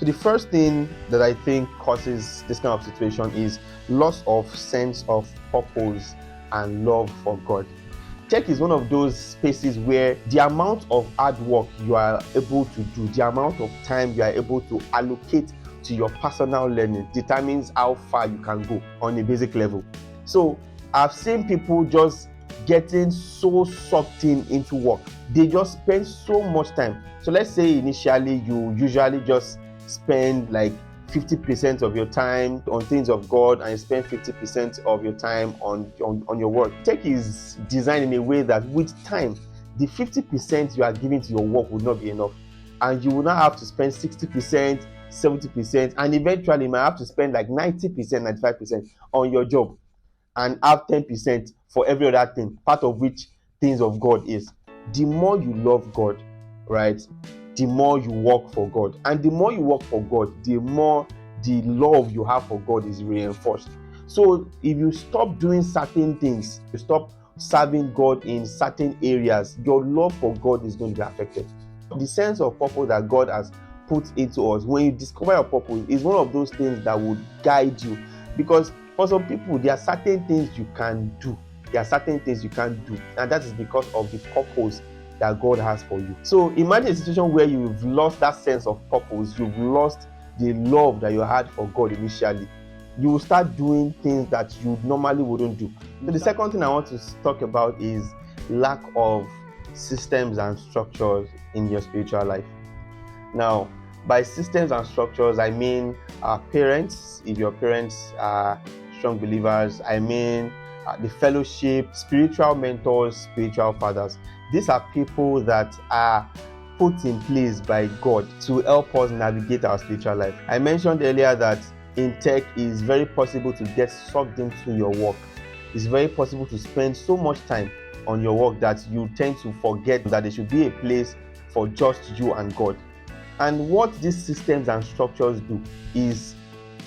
So the first thing that I think causes this kind of situation is loss of sense of purpose and love for God. Tech is one of those spaces where the amount of hard work you are able to do, the amount of time you are able to allocate to your personal learning determines how far you can go on a basic level. So I've seen people just getting so sucked into work. They just spend so much time. So let's say initially you usually just spend like 50% of your time on things of God and you spend 50% of your time on your work. Tech is designed in a way that with time, the 50% you are giving to your work will not be enough. And you will now have to spend 60%, 70%, and eventually you might have to spend like 90%, 95% on your job and have 10% for every other thing, part of which things of God is. The more you love God, right, the more you work for God. And the more you work for God, the more the love you have for God is reinforced. So if you stop doing certain things, you stop serving God in certain areas, your love for God is going to be affected. The sense of purpose that God has put into us, when you discover your purpose, is one of those things that would guide you. Because for some people, there are certain things you can do. There are certain things you can't do. And that is because of the purpose that God has for you. So imagine a situation where you've lost that sense of purpose. You've lost the love that you had for God initially. You will start doing things that you normally wouldn't do. So the second thing I want to talk about is lack of systems and structures in your spiritual life. Now, by systems and structures, I mean parents, if your parents are strong believers. I mean the fellowship, spiritual mentors, spiritual fathers. These are people that are put in place by God to help us navigate our spiritual life. I mentioned earlier that in tech, it's very possible to get sucked into your work. It's very possible to spend so much time on your work that you tend to forget that there should be a place for just you and God. And what these systems and structures do is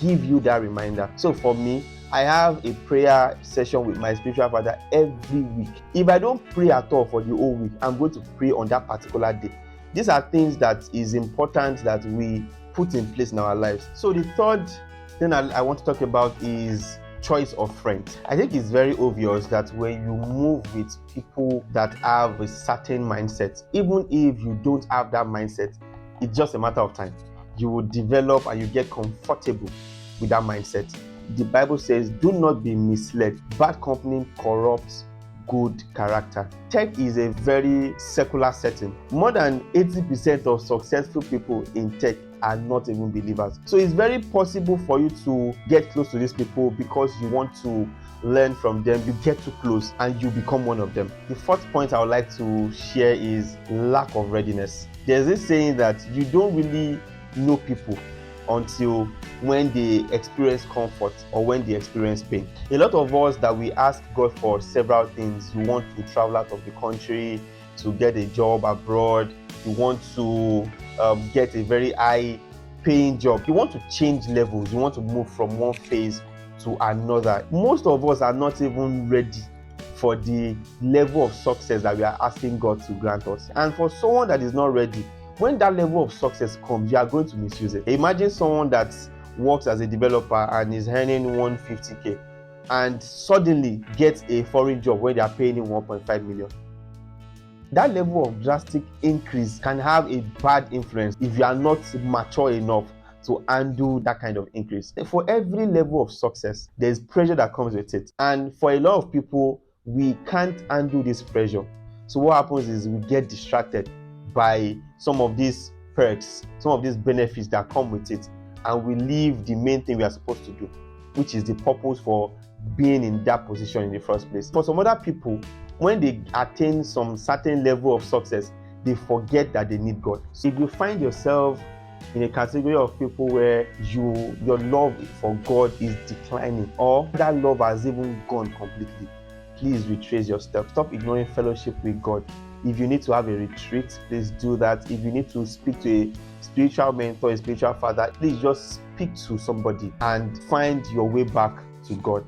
give you that reminder. So for me, I have a prayer session with my spiritual father every week. If I don't pray at all for the whole week, I'm going to pray on that particular day. These are things that is important that we put in place in our lives. So the third thing I want to talk about is choice of friends. I think it's very obvious that when you move with people that have a certain mindset, even if you don't have that mindset, it's just a matter of time. You will develop and you get comfortable with that mindset. The Bible says, do not be misled. Bad company corrupts good character. Tech is a very secular setting. More than 80% of successful people in tech are not even believers. So it's very possible for you to get close to these people because you want to learn from them. You get too close and you become one of them. The fourth point I would like to share is lack of readiness. There's this saying that you don't really know people until when they experience comfort or when they experience pain. A lot of us that we ask God for several things. You want to travel out of the country, to get a job abroad. You want to get a very high paying job. You want to change levels. You want to move from one phase to another. Most of us are not even ready for the level of success that we are asking God to grant us. And for someone that is not ready, when that level of success comes, you are going to misuse it. Imagine someone that works as a developer and is earning 150k and suddenly gets a foreign job where they are paying him 1.5 million. That level of drastic increase can have a bad influence if you are not mature enough to undo that kind of increase. For every level of success, there's pressure that comes with it. And for a lot of people, we can't undo this pressure. So what happens is we get distracted by some of these perks, some of these benefits that come with it, and we leave the main thing we are supposed to do, which is the purpose for being in that position in the first place. For some other people, when they attain some certain level of success, they forget that they need God. So if you find yourself in a category of people where your love for God is declining, or that love has even gone completely, please retrace your steps. Stop ignoring fellowship with God. If you need to have a retreat, please do that. If you need to speak to a spiritual mentor, a spiritual father, please just speak to somebody and find your way back to God.